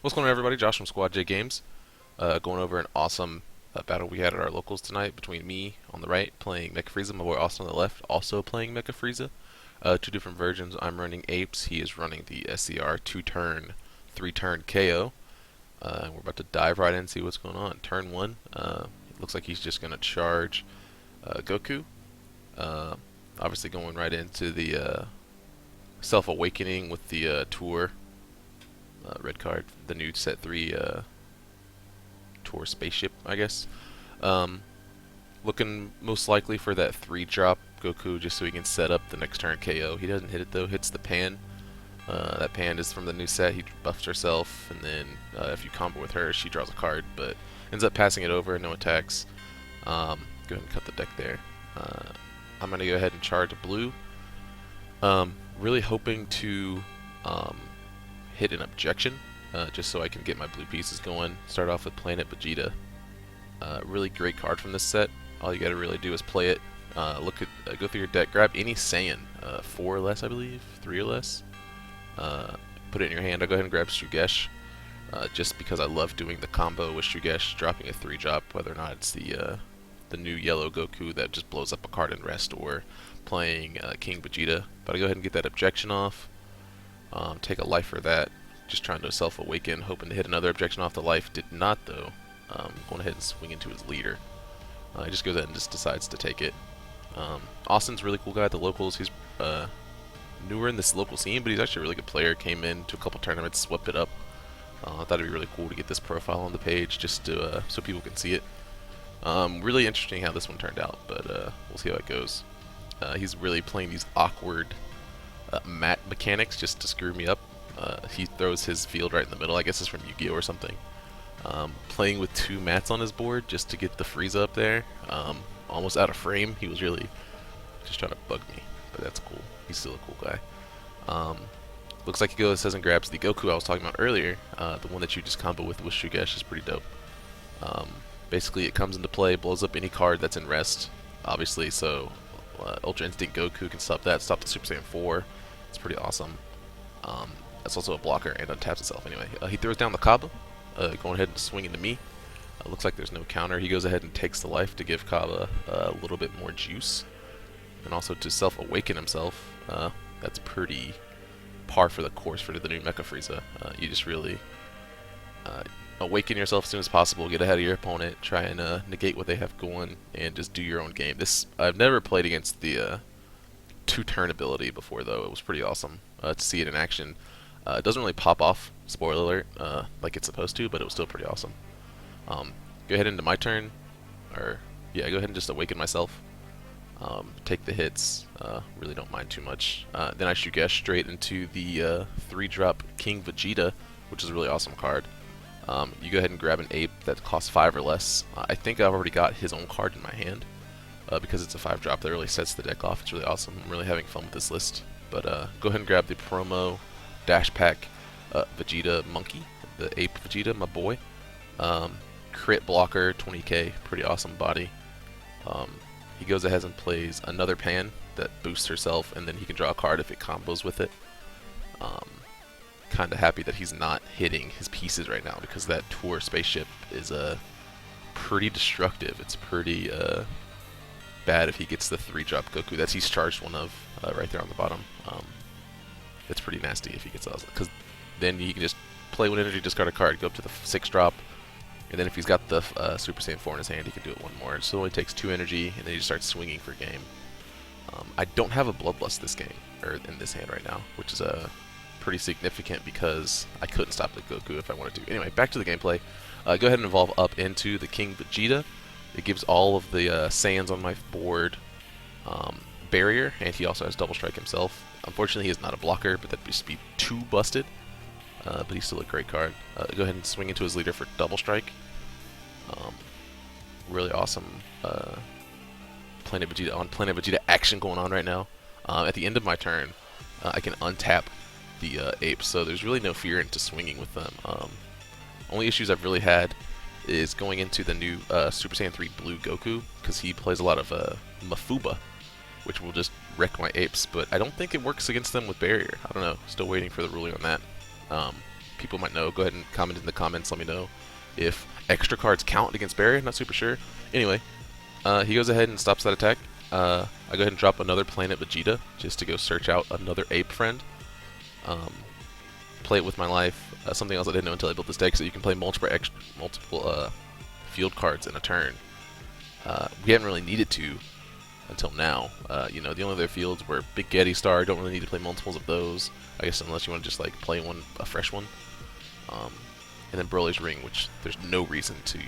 What's going on, everybody? Josh from Squad J Games. Going over an awesome battle we had at our locals tonight between me on the right playing Mecha Frieza, my boy Austin on the left also playing Mecha Frieza. Two different versions. I'm running Apes. He is running the SCR 2-turn, 3-turn KO. We're about to dive right in and see what's going on. Turn 1. It looks like he's just going to charge Goku. Uh, Obviously going right into the Self-Awakening with the Tour. Red card, the new set 3 tour spaceship, I guess. Um, Looking most likely for that 3-drop Goku just so he can set up the next turn KO. He doesn't hit it though, hits the pan. That pan is from the new set. He buffs herself, and then if you combo with her, she draws a card, but ends up passing it over, no attacks. Go ahead and cut the deck there. I'm going to go ahead and charge blue. Really hoping to hit an objection, just so I can get my blue pieces going. Start off with Planet Vegeta. Really great card from this set. All you gotta really do is play it. Go through your deck, grab any Saiyan, 4 or less, I believe, 3 or less. Put it in your hand. I'll go ahead and grab Shugesh, just because I love doing the combo with Shugesh, dropping a 3-drop, whether or not it's the new yellow Goku that just blows up a card in rest, or playing King Vegeta. But I go ahead and get that objection off. Take a life for that. Just trying to self-awaken, hoping to hit another objection off the life. Did not though. Going ahead and swing into his leader. He just goes ahead and just decides to take it. Austin's a really cool guy at the locals. He's newer in this local scene, but he's actually a really good player. Came in to a couple tournaments, swept it up. I thought it'd be really cool to get this profile on the page just to so people can see it. Really interesting how this one turned out, but we'll see how it goes. He's really playing these awkward mat mechanics just to screw me up. He throws his field right in the middle. I guess it's from Yu-Gi-Oh or something. Playing with 2 mats on his board just to get the Frieza up there. Almost out of frame. He was really just trying to bug me, but that's cool. He's still a cool guy. Looks like he goes and grabs the Goku I was talking about earlier. The one that you just combo with Shugesh is pretty dope. Basically, it comes into play, blows up any card that's in rest, obviously, so Ultra Instinct Goku can stop that, stop the Super Saiyan 4. It's pretty awesome. That's also a blocker and untaps itself anyway. He throws down the Kaba, going ahead and swinging to me. Looks like there's no counter. He goes ahead and takes the life to give Kaba a little bit more juice, and also to self-awaken himself. That's pretty par for the course for the new Mecha Frieza. You just really awaken yourself as soon as possible, get ahead of your opponent, try and negate what they have going, and just do your own game. I've never played against the 2-turn ability before, though. It was pretty awesome to see it in action. It doesn't really pop off, spoiler alert, like it's supposed to, but it was still pretty awesome. Go ahead into my turn, or yeah, go ahead and just awaken myself. Take the hits, really don't mind too much. Then I Shugesh straight into the 3-drop King Vegeta, which is a really awesome card. You go ahead and grab an ape that costs 5 or less. I think I've already got his own card in my hand, because it's a 5-drop that really sets the deck off. It's really awesome. I'm really having fun with this list. But go ahead and grab the promo Dash Pack Vegeta Monkey, the ape Vegeta, my boy. Crit blocker, 20k, pretty awesome body. He goes ahead and plays another pan that boosts herself, and then he can draw a card if it combos with it. Kind of happy that he's not hitting his pieces right now, because that tour spaceship is pretty destructive. It's pretty bad if he gets the 3-drop Goku. He's charged one of right there on the bottom. It's pretty nasty if he gets those, because then he can just play 1 energy, discard a card, go up to the 6-drop, and then if he's got the Super Saiyan 4 in his hand, he can do it 1 more. So it only takes 2 energy, and then he just starts swinging for game. I don't have a Bloodlust this game, or in this hand right now, which is pretty significant because I couldn't stop the Goku if I wanted to. Anyway, back to the gameplay. Go ahead and evolve up into the King Vegeta. It gives all of the Saiyans on my board barrier, and he also has double strike himself. Unfortunately, he is not a blocker, but that'd just be too busted. But he's still a great card. Go ahead and swing into his leader for double strike. Really awesome Planet Vegeta action going on right now. At the end of my turn, I can untap the apes, so there's really no fear into swinging with them. Only issues I've really had is going into the new Super Saiyan 3 Blue Goku, because he plays a lot of Mafuba, which will just wreck my apes, but I don't think it works against them with barrier. I don't know, still waiting for the ruling on that. people might know. Go ahead and comment in the comments. Let me know if extra cards count against barrier. Not super sure. Anyway, he goes ahead and stops that attack. I go ahead and drop another Planet Vegeta just to go search out another ape friend. Play it with my life. Something else I didn't know until I built this deck, so you can play multiple field cards in a turn. We haven't really needed to until now. You know, the only other fields were Big Getty Star. Don't really need to play multiples of those, I guess, unless you want to just like play a fresh one. And then Broly's Ring, which there's no reason to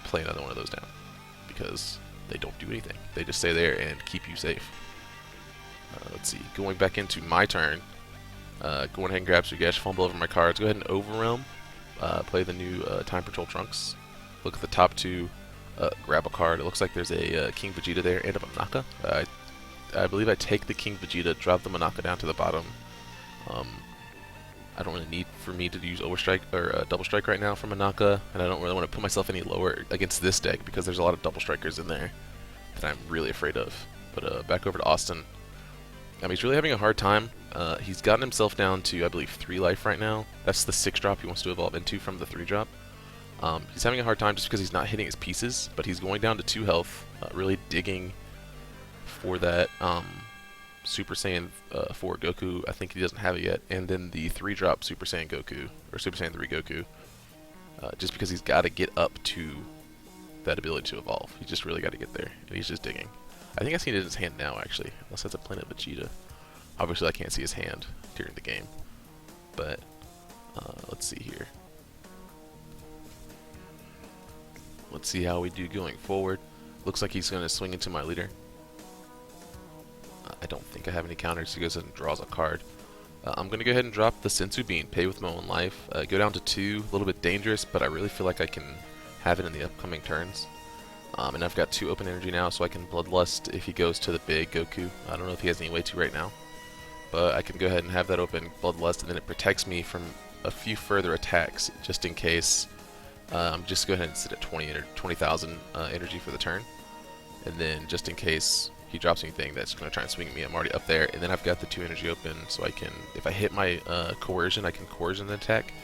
play another one of those down because they don't do anything. They just stay there and keep you safe. Let's see. Going back into my turn. Going ahead and grab Sugesh, fumble over my cards. Go ahead and Overwhelm. Play the new Time Patrol Trunks. Look at the top two. Grab a card. It looks like there's a King Vegeta there and a Monaka. I believe I take the King Vegeta, drop the Monaka down to the bottom. I don't really need for me to use Overstrike or Double Strike right now for Monaka, and I don't really want to put myself any lower against this deck because there's a lot of Double Strikers in there that I'm really afraid of. But back over to Austin. He's really having a hard time. He's gotten himself down to, I believe, 3 life right now. That's the 6 drop he wants to evolve into from the 3 drop. He's having a hard time just because he's not hitting his pieces, but he's going down to 2 health, really digging for that Super Saiyan 4 Goku. I think he doesn't have it yet. And then the 3 drop Super Saiyan Goku, or Super Saiyan 3 Goku, just because he's got to get up to that ability to evolve. He's just really got to get there, and he's just digging. I think I see it in his hand now, actually, unless that's a Planet Vegeta. Obviously, I can't see his hand during the game, but let's see here. Let's see how we do going forward. Looks like he's going to swing into my leader. I don't think I have any counters. He goes ahead and draws a card. I'm going to go ahead and drop the Senzu Bean, pay with my own life. Go down to 2, a little bit dangerous, but I really feel like I can have it in the upcoming turns. And I've got 2 open energy now, so I can Bloodlust if he goes to the big Goku. I don't know if he has any way to right now, but I can go ahead and have that open Bloodlust, and then it protects me from a few further attacks, just in case. Just go ahead and sit at 20,000 energy for the turn, and then just in case he drops anything that's going to try and swing at me, I'm already up there, and then I've got the 2 energy open, so I can, if I hit my coercion, I can coercion the attack,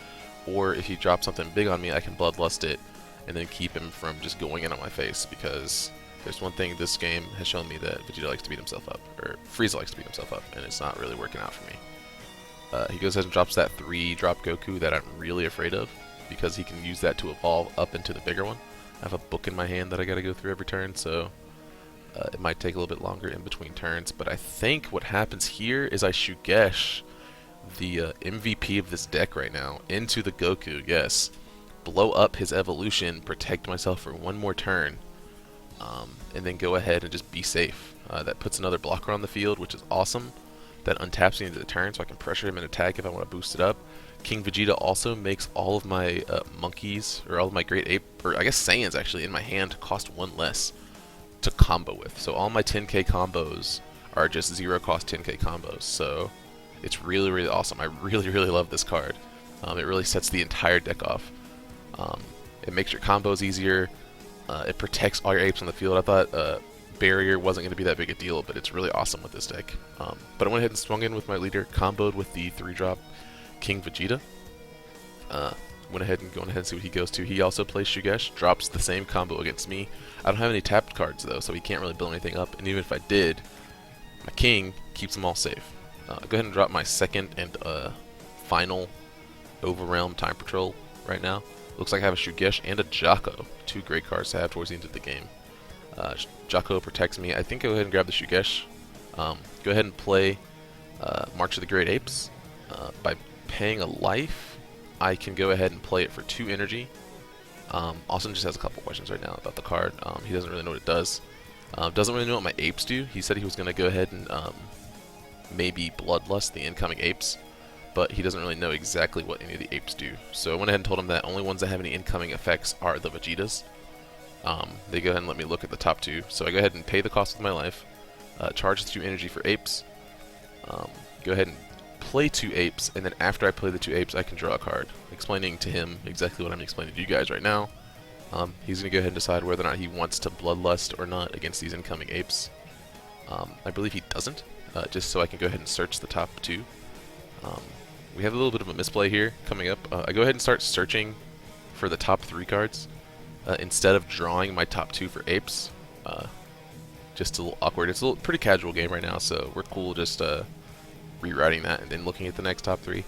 or if he drops something big on me, I can Bloodlust it, and then keep him from just going in on my face, because there's one thing this game has shown me, that Vegeta likes to beat himself up, or Frieza likes to beat himself up, and it's not really working out for me. He goes ahead and drops that 3-drop Goku that I'm really afraid of, because he can use that to evolve up into the bigger one. I have a book in my hand that I gotta go through every turn, so it might take a little bit longer in between turns, but I think what happens here is I Shugesh, the MVP of this deck right now, into the Goku, yes. Blow up his evolution, protect myself for 1 more turn, and then go ahead and just be safe. That puts another blocker on the field, which is awesome. That untaps me into the turn, so I can pressure him and attack if I want to boost it up. King Vegeta also makes all of my monkeys, or all of my great ape, or I guess Saiyans actually, in my hand cost 1 less to combo with. So all my 10k combos are just 0 cost 10k combos. So it's really, really awesome. I really, really love this card. It really sets the entire deck off. It makes your combos easier. It protects all your apes on the field. I thought barrier wasn't going to be that big a deal, but it's really awesome with this deck. But I went ahead and swung in with my leader, comboed with the 3-drop King Vegeta. Went ahead and see what he goes to. He also plays Shugesh, drops the same combo against me. I don't have any tapped cards though, so he can't really build anything up. And even if I did, my King keeps them all safe. I'll go ahead and drop my second and final Overrealm Time Patrol right now. Looks like I have a Shugesh and a Jocko. 2 great cards to have towards the end of the game. Jocko protects me. I think I'll go ahead and grab the Shugesh. Go ahead and play March of the Great Apes. By paying a life, I can go ahead and play it for 2 energy. Austin just has a couple questions right now about the card. He doesn't really know what it does. Doesn't really know what my apes do. He said he was going to go ahead and maybe Bloodlust the incoming apes, but he doesn't really know exactly what any of the apes do. So I went ahead and told him that only ones that have any incoming effects are the Vegetas. They go ahead and let me look at the top 2. So I go ahead and pay the cost of my life, charge the 2 energy for apes, go ahead and play 2 apes, and then after I play the 2 apes, I can draw a card, explaining to him exactly what I'm explaining to you guys right now. He's going to go ahead and decide whether or not he wants to Bloodlust or not against these incoming apes. I believe he doesn't, just so I can go ahead and search the top 2. we have a little bit of a misplay here coming up. I go ahead and start searching for the top 3 cards instead of drawing my top 2 for Apes. Just a little awkward. It's a pretty casual game right now, so we're cool just rewriting that and then looking at the next top 3.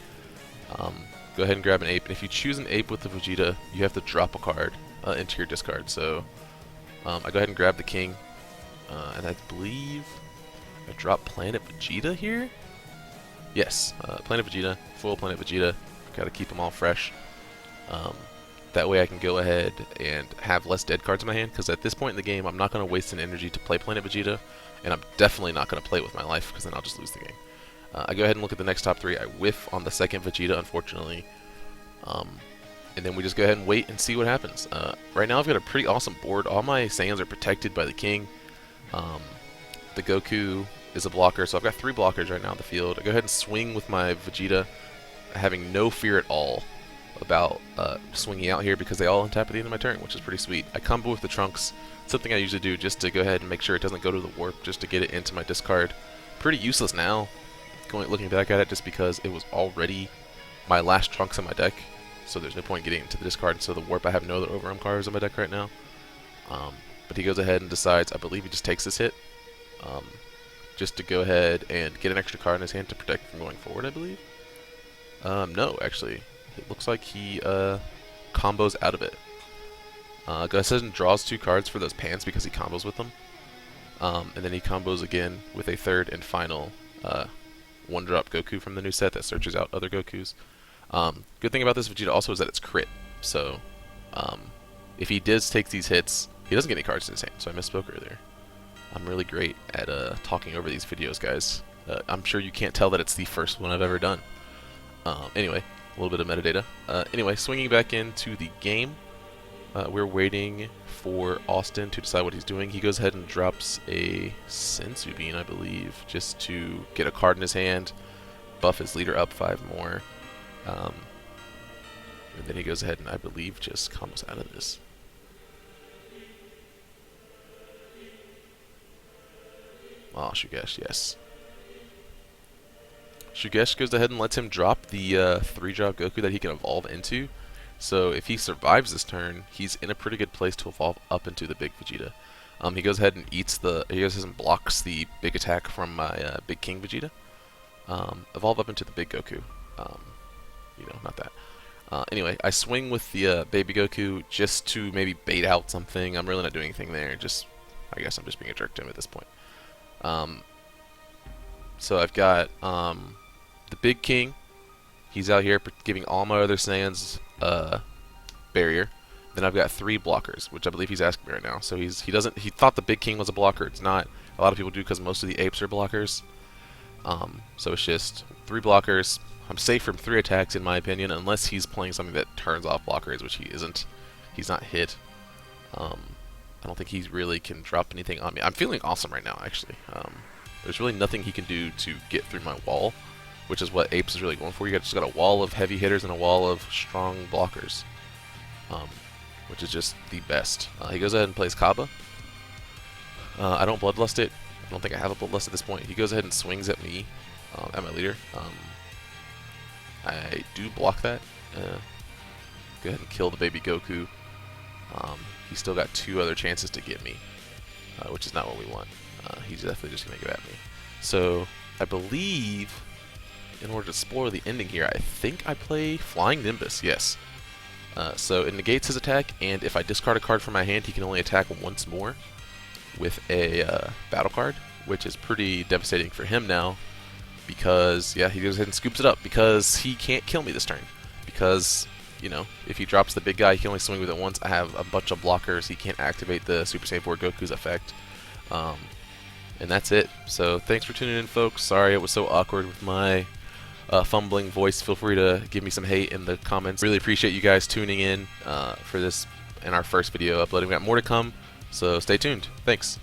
Go ahead and grab an ape, and if you choose an ape with the Vegeta, you have to drop a card into your discard. So I go ahead and grab the king, and I believe I drop Planet Vegeta here? Yes, Planet Vegeta, full Planet Vegeta. Gotta keep them all fresh. That way I can go ahead and have less dead cards in my hand, because at this point in the game, I'm not going to waste an energy to play Planet Vegeta, and I'm definitely not going to play it with my life, because then I'll just lose the game. I go ahead and look at the next top 3. I whiff on the second Vegeta, unfortunately. And then we just go ahead and wait and see what happens. Right now I've got a pretty awesome board. All my Saiyans are protected by the king. The Goku is a blocker, so I've got 3 blockers right now on the field. I go ahead and swing with my Vegeta, having no fear at all about swinging out here, because they all untap at the end of my turn, which is pretty sweet. I combo with the Trunks, something I usually do just to go ahead and make sure it doesn't go to the warp, just to get it into my discard. Pretty useless now, looking back at it, just because it was already my last Trunks in my deck, so there's no point getting into the discard. And so the warp, I have no other overrun cards in my deck right now. But he goes ahead and decides, I believe he just takes this hit, just to go ahead and get an extra card in his hand to protect from going forward, I believe. No, actually. It looks like he combos out of it. Goes ahead and draws 2 cards for those pans because he combos with them. And then he combos again with a third and final 1-drop Goku from the new set that searches out other Gokus. Good thing about this Vegeta also is that it's crit. So if he does take these hits, he doesn't get any cards in his hand, so I misspoke earlier. I'm really great at talking over these videos, guys. I'm sure you can't tell that it's the first one I've ever done. Anyway, a little bit of metadata. Anyway, swinging back into the game, we're waiting for Austin to decide what he's doing. He goes ahead and drops a Senzu Bean, I believe, just to get a card in his hand, buff his leader up 5 more. And then he goes ahead and, I believe, just comes out of this. Oh, Shugesh, yes. Shugesh goes ahead and lets him drop the 3-drop Goku that he can evolve into. So if he survives this turn, he's in a pretty good place to evolve up into the big Vegeta. He goes ahead and he goes ahead and blocks the big attack from my big King Vegeta. Evolve up into the big Goku. You know, not that. Anyway, I swing with the baby Goku just to maybe bait out something. I'm really not doing anything there. I guess I'm just being a jerk to him at this point. So I've got the big King. He's out here giving all my other Saiyans barrier. Then I've got 3 blockers, which I believe he's asking me right now. So he thought the big King was a blocker. It's not. A lot of people do, because most of the apes are blockers. So it's just 3 blockers. I'm safe from 3 attacks in my opinion, unless he's playing something that turns off blockers, which he isn't. He's not hit. I don't think he really can drop anything on me. I'm feeling awesome right now, actually. There's really nothing he can do to get through my wall, which is what Apes is really going for. You just got a wall of heavy hitters and a wall of strong blockers, which is just the best. He goes ahead and plays Kaba. I don't Bloodlust it. I don't think I have a Bloodlust at this point. He goes ahead and swings at me, at my leader. I do block that. Go ahead and kill the baby Goku. He's still got 2 other chances to get me, which is not what we want. He's definitely just going to go at me. So I believe, in order to spoil the ending here, I think I play Flying Nimbus, yes. So it negates his attack, and if I discard a card from my hand, he can only attack once more with a battle card, which is pretty devastating for him now, because, yeah, he goes ahead and scoops it up, because he can't kill me this turn. Because, you know, if he drops the big guy, he can only swing with it once. I have a bunch of blockers. He can't activate the Super Saiyan 4 Goku's effect. And that's it. So thanks for tuning in, folks. Sorry it was so awkward with my fumbling voice. Feel free to give me some hate in the comments. Really appreciate you guys tuning in for this and our first video uploading. We got more to come, so stay tuned. Thanks.